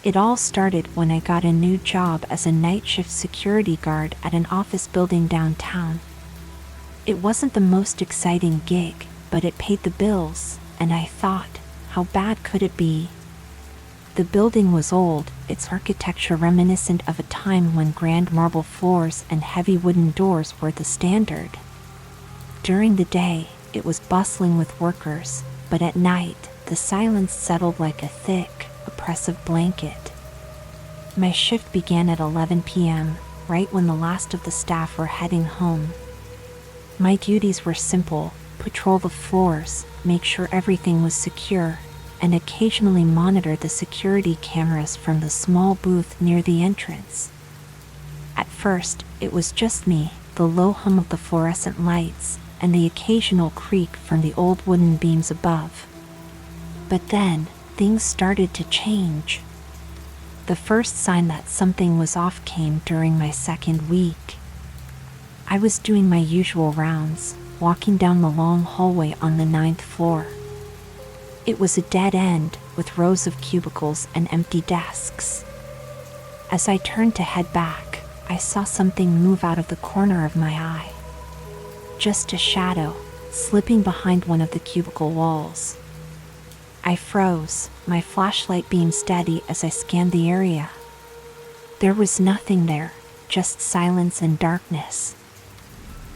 It all started when I got a new job as a night shift security guard at an office building downtown. It wasn't the most exciting gig, but it paid the bills, and I thought, how bad could it be? The building was old, its architecture reminiscent of a time when grand marble floors and heavy wooden doors were the standard. During the day, it was bustling with workers, but at night, the silence settled like a thick, oppressive blanket. My shift began at 11 p.m., right when the last of the staff were heading home. My duties were simple: patrol the floors, make sure everything was secure, and occasionally monitor the security cameras from the small booth near the entrance. At first, it was just me, the low hum of the fluorescent lights, and the occasional creak from the old wooden beams above. But then, things started to change. The first sign that something was off came during my second week. I was doing my usual rounds, walking down the long hallway on the 9th floor. It was a dead end, with rows of cubicles and empty desks. As I turned to head back, I saw something move out of the corner of my eye. Just a shadow, slipping behind one of the cubicle walls. I froze, my flashlight beam steady as I scanned the area. There was nothing there, just silence and darkness.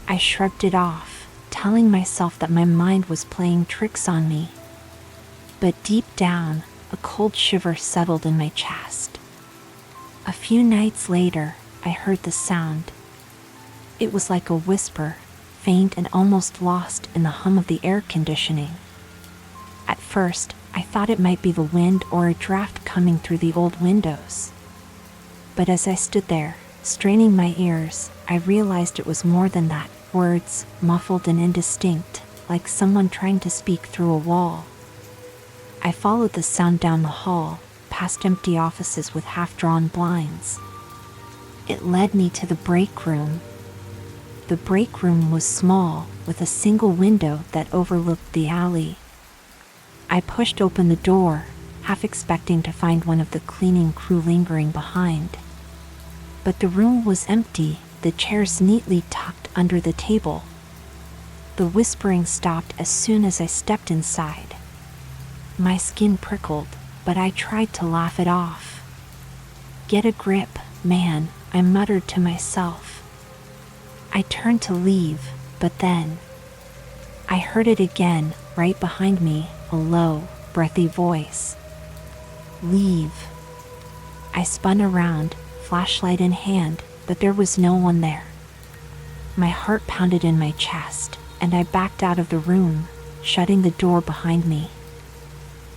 I shrugged it off, telling myself that my mind was playing tricks on me. But deep down, a cold shiver settled in my chest. A few nights later, I heard the sound. It was like a whisper, faint and almost lost in the hum of the air conditioning. At first, I thought it might be the wind or a draft coming through the old windows. But as I stood there, straining my ears, I realized it was more than that: words, muffled and indistinct, like someone trying to speak through a wall. I followed the sound down the hall, past empty offices with half-drawn blinds. It led me to the break room. The break room was small, with a single window that overlooked the alley. I pushed open the door, half expecting to find one of the cleaning crew lingering behind. But the room was empty, the chairs neatly tucked under the table. The whispering stopped as soon as I stepped inside. My skin prickled, but I tried to laugh it off. "Get a grip, man," I muttered to myself. I turned to leave, but then I heard it again, right behind me, a low, breathy voice. "Leave." I spun around, flashlight in hand, but there was no one there. My heart pounded in my chest, and I backed out of the room, shutting the door behind me.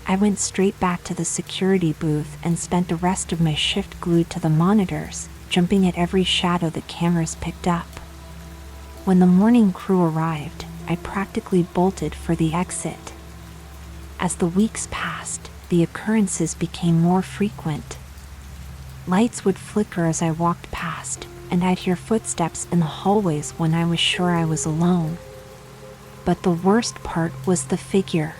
I went straight back to the security booth and spent the rest of my shift glued to the monitors, jumping at every shadow the cameras picked up. When the morning crew arrived, I practically bolted for the exit. As the weeks passed, the occurrences became more frequent. Lights would flicker as I walked past, and I'd hear footsteps in the hallways when I was sure I was alone. But the worst part was the figure.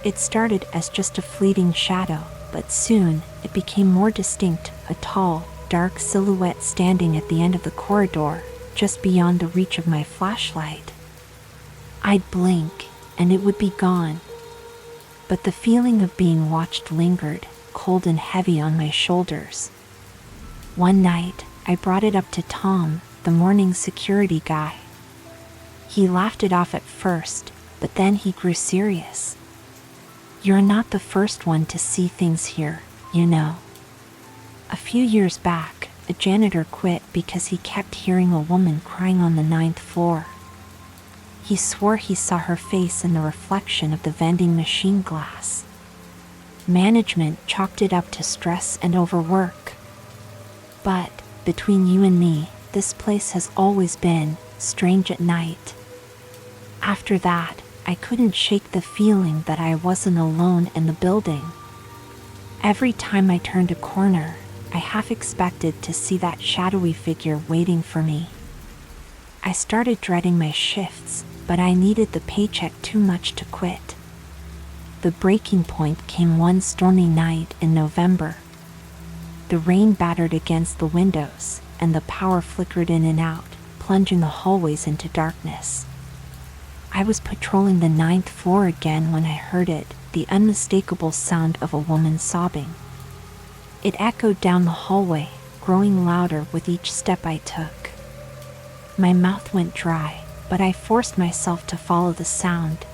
It started as just a fleeting shadow, but soon it became more distinct, a tall, dark silhouette standing at the end of the corridor, just beyond the reach of my flashlight. I'd blink, and it would be gone. But the feeling of being watched lingered, cold and heavy on my shoulders. One night, I brought it up to Tom, the morning security guy. He laughed it off at first, but then he grew serious. "You're not the first one to see things here, you know. A few years back, a janitor quit because he kept hearing a woman crying on the 9th floor. He swore he saw her face in the reflection of the vending machine glass. Management chalked it up to stress and overwork. But, between you and me, this place has always been strange at night. After that, I couldn't shake the feeling that I wasn't alone in the building. Every time I turned a corner, I half expected to see that shadowy figure waiting for me. I started dreading my shifts, but I needed the paycheck too much to quit. The breaking point came one stormy night in November, The rain battered against the windows, and the power flickered in and out, plunging the hallways into darkness. I was patrolling the 9th floor again when I heard it, the unmistakable sound of a woman sobbing. It echoed down the hallway, growing louder with each step I took. My mouth went dry, but I forced myself to follow the sound.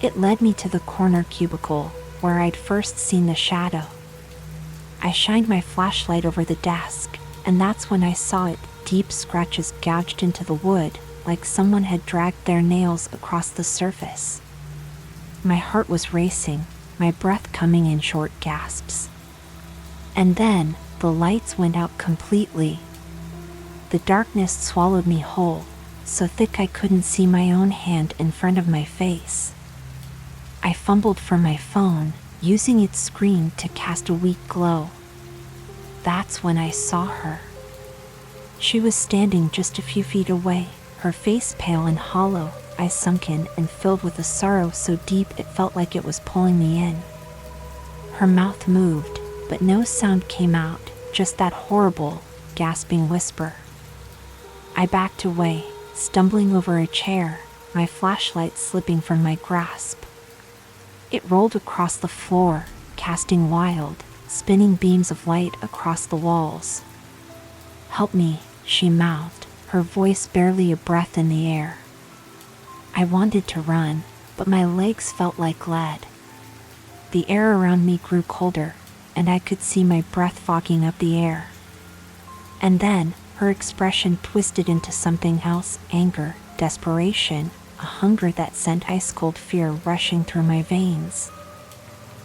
It led me to the corner cubicle, where I'd first seen the shadow. I shined my flashlight over the desk, and that's when I saw it, deep scratches gouged into the wood, like someone had dragged their nails across the surface. My heart was racing, my breath coming in short gasps. And then, the lights went out completely. The darkness swallowed me whole, so thick I couldn't see my own hand in front of my face. I fumbled for my phone, using its screen to cast a weak glow. That's when I saw her. She was standing just a few feet away, her face pale and hollow, eyes sunken and filled with a sorrow so deep it felt like it was pulling me in. Her mouth moved, but no sound came out, just that horrible, gasping whisper. I backed away, stumbling over a chair, my flashlight slipping from my grasp. It rolled across the floor, casting wild, spinning beams of light across the walls. "Help me," she mouthed, her voice barely a breath in the air. I wanted to run, but my legs felt like lead. The air around me grew colder, and I could see my breath fogging up the air. And then, her expression twisted into something else, anger, desperation, a hunger that sent ice-cold fear rushing through my veins.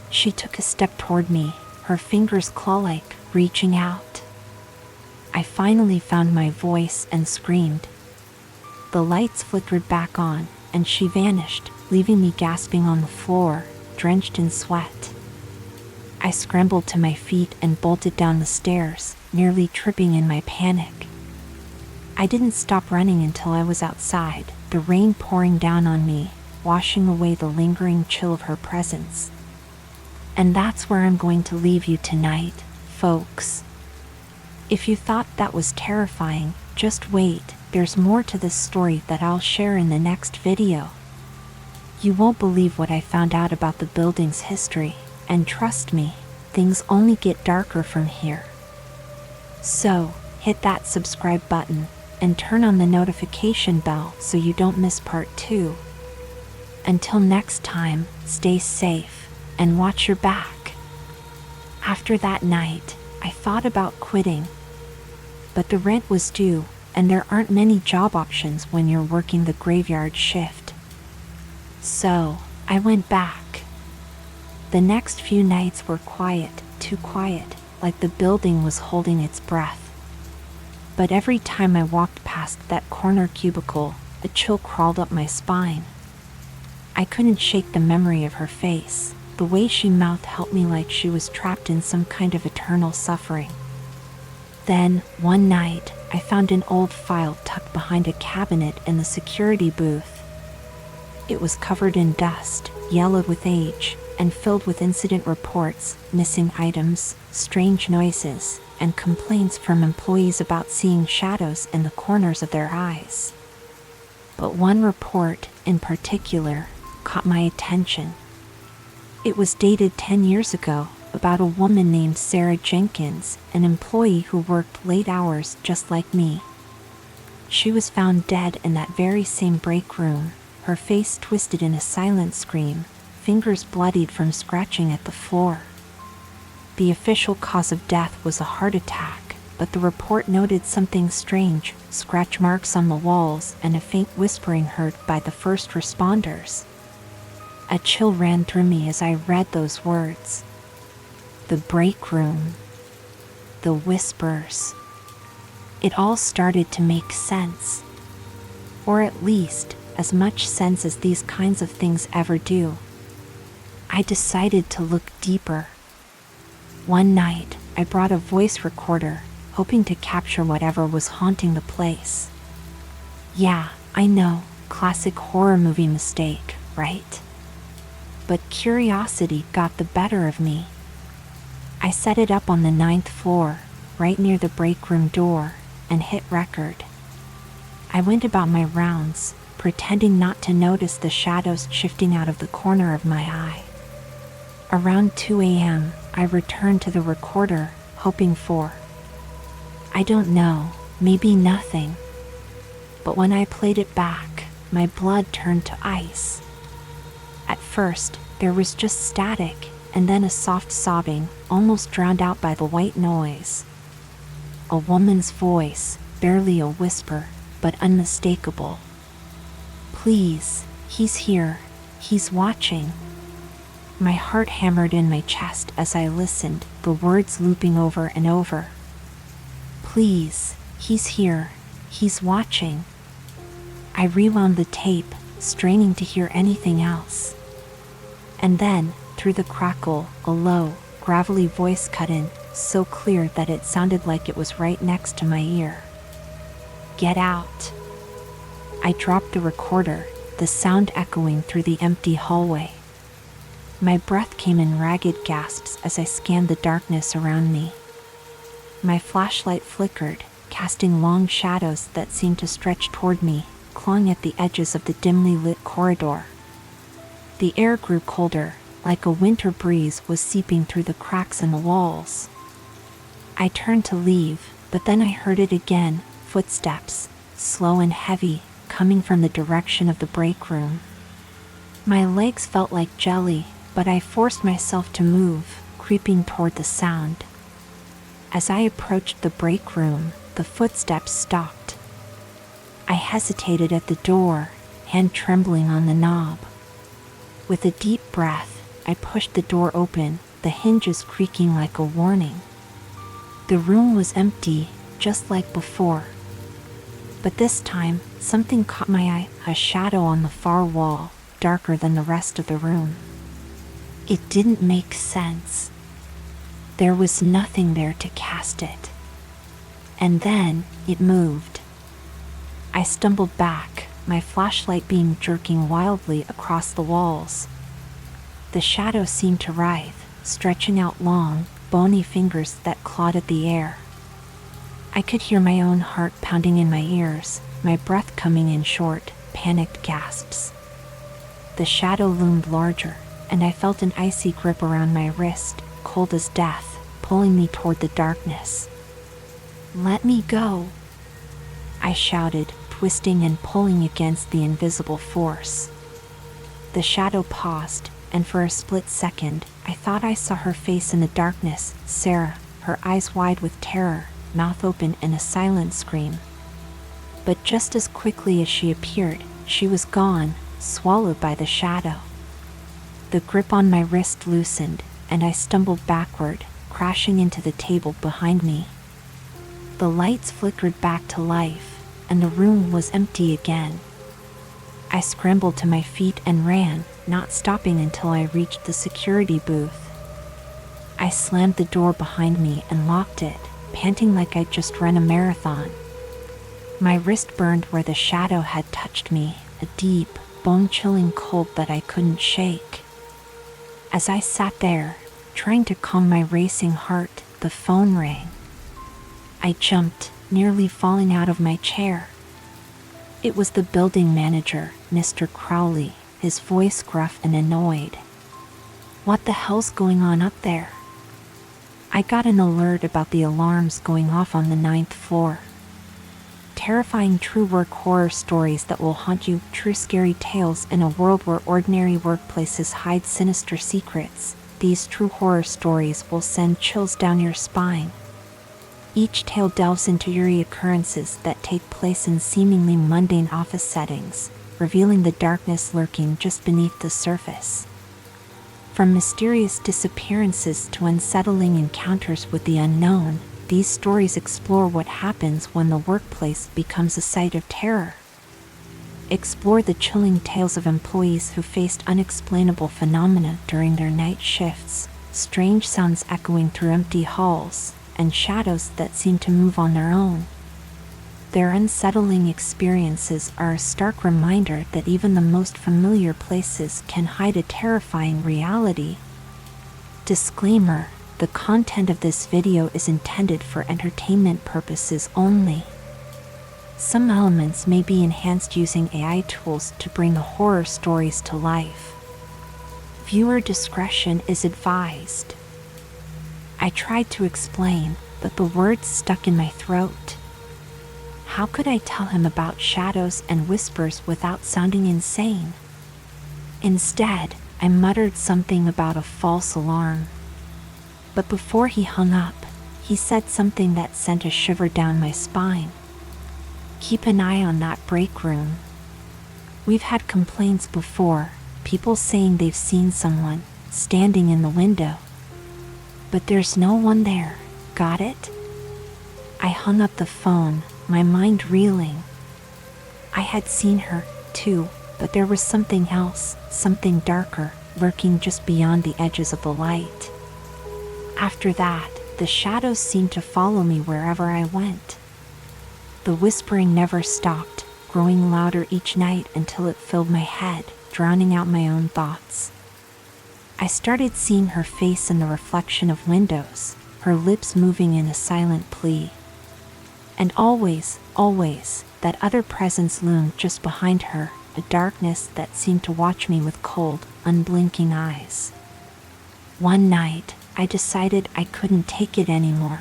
She took a step toward me, her fingers claw-like, reaching out. I finally found my voice and screamed. The lights flickered back on, and she vanished, leaving me gasping on the floor, drenched in sweat. I scrambled to my feet and bolted down the stairs, nearly tripping in my panic. I didn't stop running until I was outside, the rain pouring down on me, washing away the lingering chill of her presence. And that's where I'm going to leave you tonight, folks. If you thought that was terrifying, just wait, there's more to this story that I'll share in the next video. You won't believe what I found out about the building's history, and trust me, things only get darker from here. So, hit that subscribe button, and turn on the notification bell so you don't miss part 2. Until next time, stay safe, and watch your back. After that night, I thought about quitting. But the rent was due, and there aren't many job options when you're working the graveyard shift. So, I went back. The next few nights were quiet, too quiet, like the building was holding its breath. But every time I walked past that corner cubicle, a chill crawled up my spine. I couldn't shake the memory of her face. The way she mouthed helped me like she was trapped in some kind of eternal suffering. Then, one night, I found an old file tucked behind a cabinet in the security booth. It was covered in dust, yellowed with age, and filled with incident reports, missing items, strange noises, and complaints from employees about seeing shadows in the corners of their eyes. But one report, in particular, caught my attention. It was dated 10 years ago, about a woman named Sarah Jenkins, an employee who worked late hours just like me. She was found dead in that very same break room, her face twisted in a silent scream, fingers bloodied from scratching at the floor. The official cause of death was a heart attack, but the report noted something strange, scratch marks on the walls and a faint whispering heard by the first responders. A chill ran through me as I read those words. The break room. The whispers. It all started to make sense. Or at least, as much sense as these kinds of things ever do. I decided to look deeper. One night, I brought a voice recorder, hoping to capture whatever was haunting the place. Yeah, I know, classic horror movie mistake, right? But curiosity got the better of me. I set it up on the 9th floor, right near the break room door, and hit record. I went about my rounds, pretending not to notice the shadows shifting out of the corner of my eye. Around 2 a.m., I returned to the recorder, hoping for, I don't know, maybe nothing. But when I played it back, my blood turned to ice. At first, there was just static, and then a soft sobbing, almost drowned out by the white noise. A woman's voice, barely a whisper, but unmistakable. Please, he's here, he's watching. My heart hammered in my chest as I listened, the words looping over and over. Please, he's here, he's watching. I rewound the tape, straining to hear anything else. And then, through the crackle, a low, gravelly voice cut in, so clear that it sounded like it was right next to my ear. Get out. I dropped the recorder, the sound echoing through the empty hallway. My breath came in ragged gasps as I scanned the darkness around me. My flashlight flickered, casting long shadows that seemed to stretch toward me, clawing at the edges of the dimly lit corridor. The air grew colder, like a winter breeze was seeping through the cracks in the walls. I turned to leave, but then I heard it again, footsteps, slow and heavy, coming from the direction of the break room. My legs felt like jelly, but I forced myself to move, creeping toward the sound. As I approached the break room, the footsteps stopped. I hesitated at the door, hand trembling on the knob. With a deep breath, I pushed the door open, the hinges creaking like a warning. The room was empty, just like before. But this time, something caught my eye, a shadow on the far wall, darker than the rest of the room. It didn't make sense. There was nothing there to cast it. And then, it moved. I stumbled back, my flashlight beam jerking wildly across the walls. The shadow seemed to writhe, stretching out long, bony fingers that clawed at the air. I could hear my own heart pounding in my ears, my breath coming in short, panicked gasps. The shadow loomed larger, and I felt an icy grip around my wrist, cold as death, pulling me toward the darkness. Let me go, I shouted, twisting and pulling against the invisible force. The shadow paused, and for a split second, I thought I saw her face in the darkness, Sarah, her eyes wide with terror, mouth open in a silent scream. But just as quickly as she appeared, she was gone, swallowed by the shadow. The grip on my wrist loosened, and I stumbled backward, crashing into the table behind me. The lights flickered back to life, and the room was empty again. I scrambled to my feet and ran, not stopping until I reached the security booth. I slammed the door behind me and locked it, panting like I'd just run a marathon. My wrist burned where the shadow had touched me, a deep, bone-chilling cold that I couldn't shake. As I sat there, trying to calm my racing heart, the phone rang. I jumped, nearly falling out of my chair. It was the building manager, Mr. Crowley, his voice gruff and annoyed. What the hell's going on up there? I got an alert about the alarms going off on the 9th floor. Terrifying true work horror stories that will haunt you, true scary tales in a world where ordinary workplaces hide sinister secrets. These true horror stories will send chills down your spine. Each tale delves into eerie occurrences that take place in seemingly mundane office settings, revealing the darkness lurking just beneath the surface. From mysterious disappearances to unsettling encounters with the unknown, these stories explore what happens when the workplace becomes a site of terror. Explore the chilling tales of employees who faced unexplainable phenomena during their night shifts, strange sounds echoing through empty halls, and shadows that seem to move on their own. Their unsettling experiences are a stark reminder that even the most familiar places can hide a terrifying reality. Disclaimer: The content of this video is intended for entertainment purposes only. Some elements may be enhanced using AI tools to bring the horror stories to life. Viewer discretion is advised. I tried to explain, but the words stuck in my throat. How could I tell him about shadows and whispers without sounding insane? Instead, I muttered something about a false alarm. But before he hung up, he said something that sent a shiver down my spine. Keep an eye on that break room. We've had complaints before, people saying they've seen someone standing in the window. But there's no one there, got it? I hung up the phone, my mind reeling. I had seen her, too, but there was something else, something darker, lurking just beyond the edges of the light. After that, the shadows seemed to follow me wherever I went. The whispering never stopped, growing louder each night until it filled my head, drowning out my own thoughts. I started seeing her face in the reflection of windows, her lips moving in a silent plea. And always, that other presence loomed just behind her, a darkness that seemed to watch me with cold, unblinking eyes. One night, I decided I couldn't take it anymore.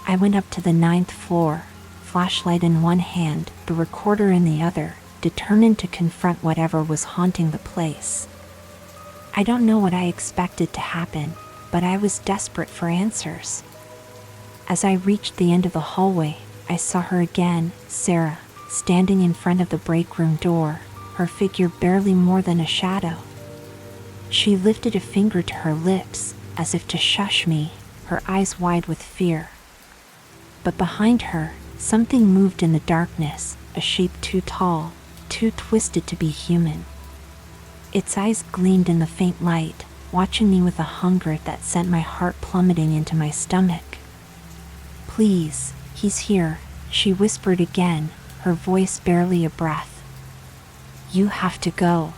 I went up to the 9th floor, flashlight in one hand, the recorder in the other, determined to confront whatever was haunting the place. I don't know what I expected to happen, but I was desperate for answers. As I reached the end of the hallway, I saw her again, Sarah, standing in front of the break room door, her figure barely more than a shadow. She lifted a finger to her lips, as if to shush me, her eyes wide with fear. But behind her, something moved in the darkness, a shape too tall, too twisted to be human. Its eyes gleamed in the faint light, watching me with a hunger that sent my heart plummeting into my stomach. "Please, he's here," she whispered again, her voice barely a breath. "You have to go."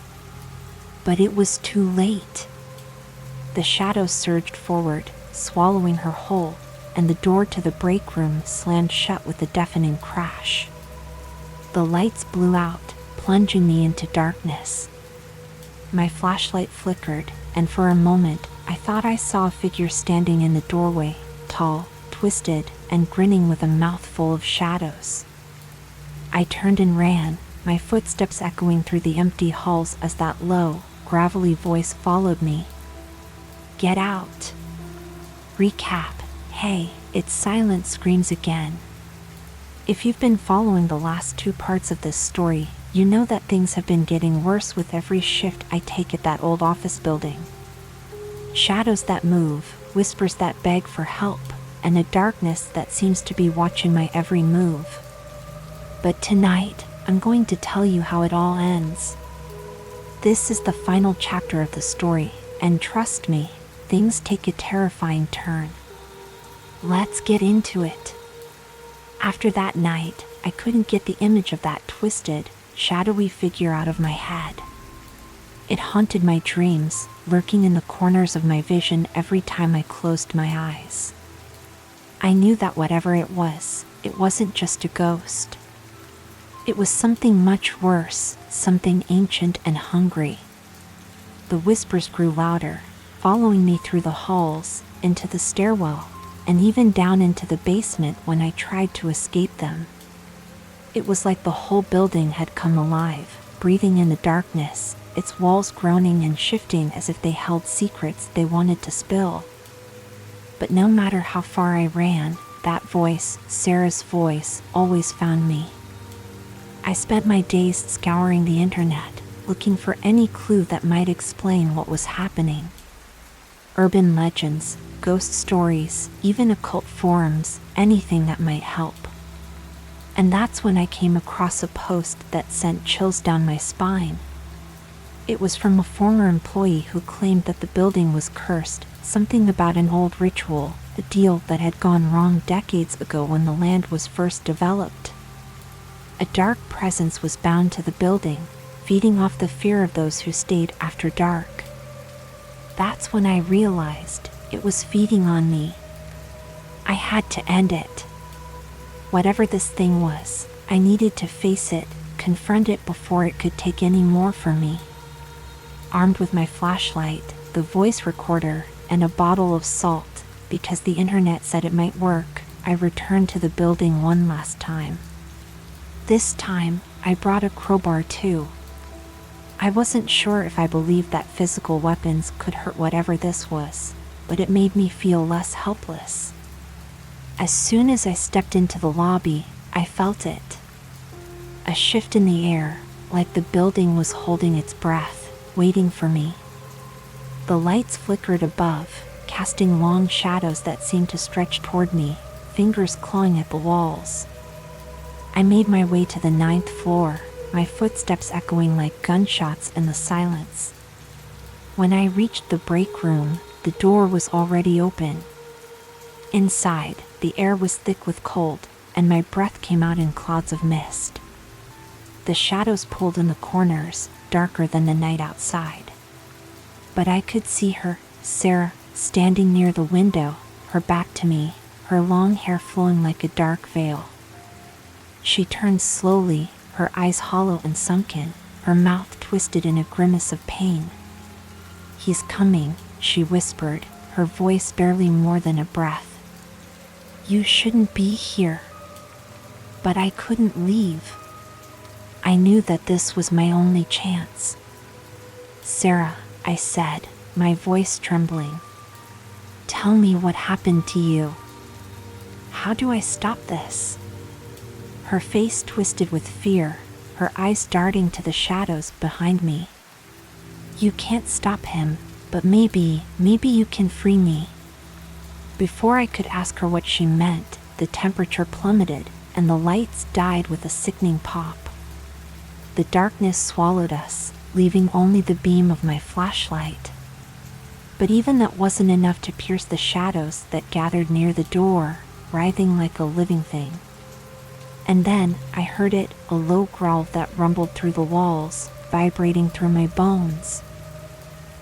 But it was too late. The shadow surged forward, swallowing her whole, and the door to the break room slammed shut with a deafening crash. The lights blew out, plunging me into darkness. My flashlight flickered, and for a moment, I thought I saw a figure standing in the doorway, tall, twisted, and grinning with a mouth full of shadows. I turned and ran, my footsteps echoing through the empty halls as that low, gravelly voice followed me. "Get out." Recap. Hey, it's silent screams again. If you've been following the last 2 parts of this story, you know that things have been getting worse with every shift I take at that old office building. Shadows that move, whispers that beg for help, and a darkness that seems to be watching my every move. But tonight, I'm going to tell you how it all ends. This is the final chapter of the story, and trust me, things take a terrifying turn. Let's get into it. After that night, I couldn't get the image of that twisted, shadowy figure out of my head. It haunted my dreams, lurking in the corners of my vision every time I closed my eyes. I knew that whatever it wasn't just a ghost. It was something much worse, something ancient and hungry. The whispers grew louder, following me through the halls, into the stairwell, and even down into the basement when I tried to escape them. It was like the whole building had come alive, breathing in the darkness, its walls groaning and shifting as if they held secrets they wanted to spill. But no matter how far I ran, that voice, Sarah's voice, always found me. I spent my days scouring the internet, looking for any clue that might explain what was happening. Urban legends, ghost stories, even occult forums, anything that might help. And that's when I came across a post that sent chills down my spine. It was from a former employee who claimed that the building was cursed, something about an old ritual, a deal that had gone wrong decades ago when the land was first developed. A dark presence was bound to the building, feeding off the fear of those who stayed after dark. That's when I realized It was feeding on me. I had to end it. Whatever this thing was, I needed to face it, confront it before it could take any more from me. Armed with my flashlight, the voice recorder, and a bottle of salt, because the internet said it might work, I returned to the building one last time. This time, I brought a crowbar too. I wasn't sure if I believed that physical weapons could hurt whatever this was, but it made me feel less helpless. As soon as I stepped into the lobby, I felt it. A shift in the air, like the building was holding its breath, waiting for me. The lights flickered above, casting long shadows that seemed to stretch toward me, fingers clawing at the walls. I made my way to the 9th floor, my footsteps echoing like gunshots in the silence. When I reached the break room, the door was already open. Inside, the air was thick with cold, and my breath came out in clouds of mist. The shadows pulled in the corners, darker than the night outside. But I could see her, Sarah, standing near the window, her back to me, her long hair flowing like a dark veil. She turned slowly, her eyes hollow and sunken, her mouth twisted in a grimace of pain. "He's coming," she whispered, her voice barely more than a breath. "You shouldn't be here." But I couldn't leave. I knew that this was my only chance. "Sarah," I said, my voice trembling. "Tell me what happened to you. How do I stop this?" Her face twisted with fear, her eyes darting to the shadows behind me. "You can't stop him, but maybe you can free me." Before I could ask her what she meant, the temperature plummeted, and the lights died with a sickening pop. The darkness swallowed us, leaving only the beam of my flashlight. But even that wasn't enough to pierce the shadows that gathered near the door, writhing like a living thing. And then I heard it, a low growl that rumbled through the walls, vibrating through my bones.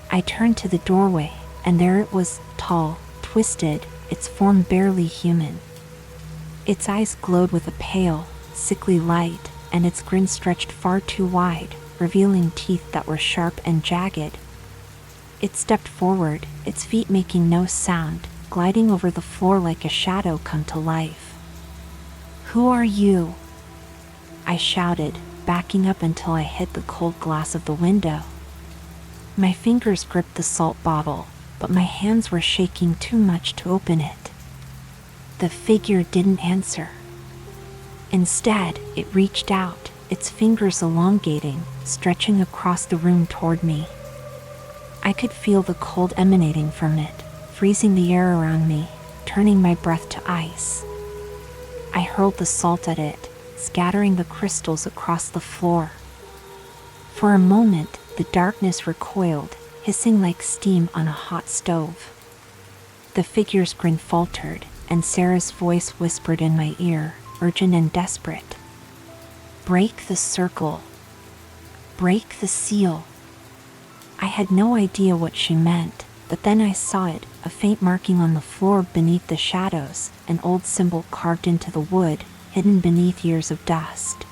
I turned to the doorway, and there it was, tall, twisted, its form barely human. Its eyes glowed with a pale, sickly light, and its grin stretched far too wide, revealing teeth that were sharp and jagged. It stepped forward, its feet making no sound, gliding over the floor like a shadow come to life. "Who are you?" I shouted, backing up until I hit the cold glass of the window. My fingers gripped the salt bottle, but my hands were shaking too much to open it. The figure didn't answer. Instead, it reached out, its fingers elongating, stretching across the room toward me. I could feel the cold emanating from it, freezing the air around me, turning my breath to ice. I hurled the salt at it, scattering the crystals across the floor. For a moment, the darkness recoiled, hissing like steam on a hot stove. The figure's grin faltered, and Sarah's voice whispered in my ear, urgent and desperate. "Break the circle. Break the seal." I had no idea what she meant, but then I saw it, a faint marking on the floor beneath the shadows, an old symbol carved into the wood, hidden beneath years of dust.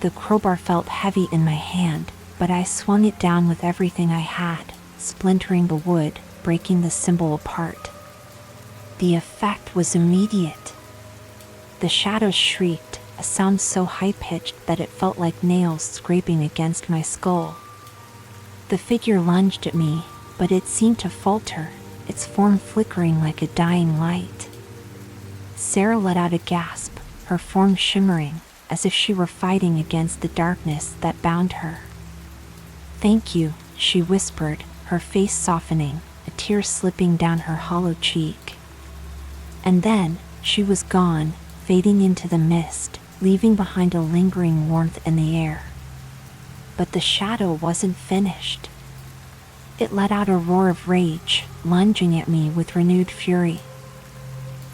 The crowbar felt heavy in my hand, but I swung it down with everything I had, splintering the wood, breaking the symbol apart. The effect was immediate. The shadows shrieked, a sound so high-pitched that it felt like nails scraping against my skull. The figure lunged at me, but it seemed to falter, its form flickering like a dying light. Sarah let out a gasp, her form shimmering, as if she were fighting against the darkness that bound her. "Thank you," she whispered, her face softening, a tear slipping down her hollow cheek. And then, she was gone, fading into the mist, leaving behind a lingering warmth in the air. But the shadow wasn't finished. It let out a roar of rage, lunging at me with renewed fury.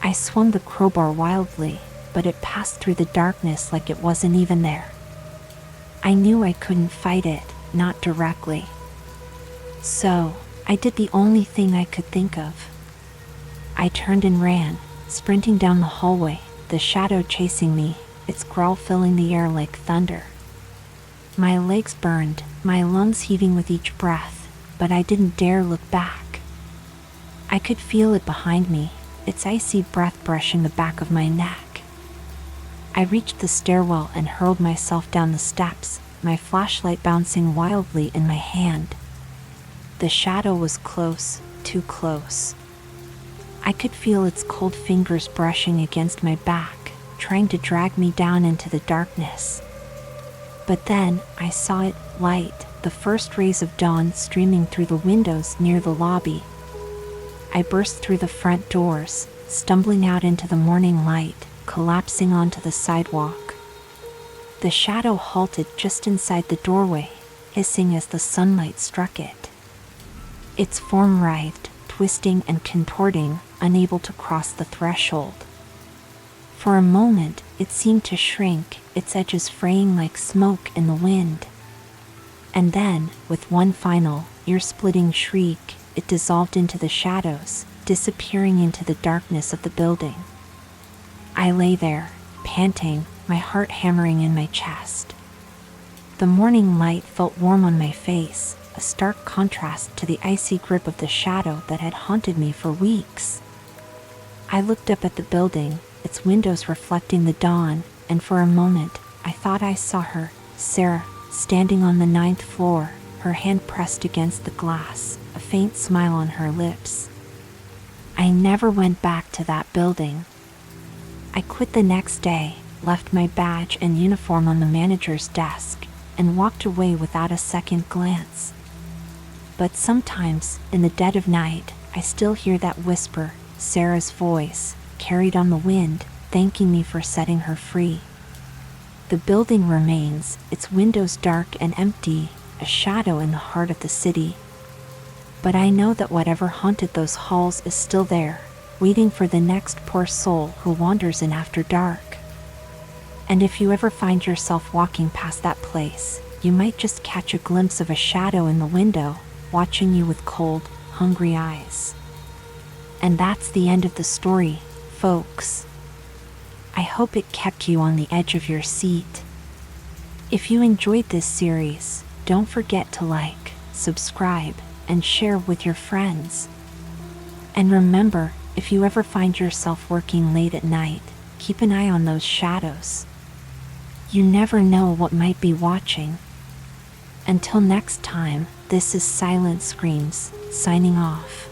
I swung the crowbar wildly, but it passed through the darkness like it wasn't even there. I knew I couldn't fight it, not directly. So, I did the only thing I could think of. I turned and ran, sprinting down the hallway, the shadow chasing me, its growl filling the air like thunder. My legs burned, my lungs heaving with each breath, but I didn't dare look back. I could feel it behind me, its icy breath brushing the back of my neck. I reached the stairwell and hurled myself down the steps, my flashlight bouncing wildly in my hand. The shadow was close, too close. I could feel its cold fingers brushing against my back, trying to drag me down into the darkness. But then, I saw it, light, the first rays of dawn streaming through the windows near the lobby. I burst through the front doors, stumbling out into the morning light, collapsing onto the sidewalk. The shadow halted just inside the doorway, hissing as the sunlight struck it. Its form writhed, twisting and contorting, unable to cross the threshold. For a moment, it seemed to shrink, its edges fraying like smoke in the wind. And then, with one final, ear-splitting shriek, it dissolved into the shadows, disappearing into the darkness of the building. I lay there, panting, my heart hammering in my chest. The morning light felt warm on my face, a stark contrast to the icy grip of the shadow that had haunted me for weeks. I looked up at the building, its windows reflecting the dawn, and for a moment, I thought I saw her, Sarah, standing on the 9th floor, her hand pressed against the glass, a faint smile on her lips. I never went back to that building. I quit the next day, left my badge and uniform on the manager's desk, and walked away without a second glance. But sometimes, in the dead of night, I still hear that whisper, Sarah's voice, carried on the wind, thanking me for setting her free. The building remains, its windows dark and empty, a shadow in the heart of the city. But I know that whatever haunted those halls is still there, waiting for the next poor soul who wanders in after dark. And if you ever find yourself walking past that place, you might just catch a glimpse of a shadow in the window, watching you with cold, hungry eyes. And that's the end of the story, folks. I hope it kept you on the edge of your seat. If you enjoyed this series, don't forget to like, subscribe, and share with your friends. And remember, if you ever find yourself working late at night, keep an eye on those shadows. You never know what might be watching. Until next time, this is Silent Screams, signing off.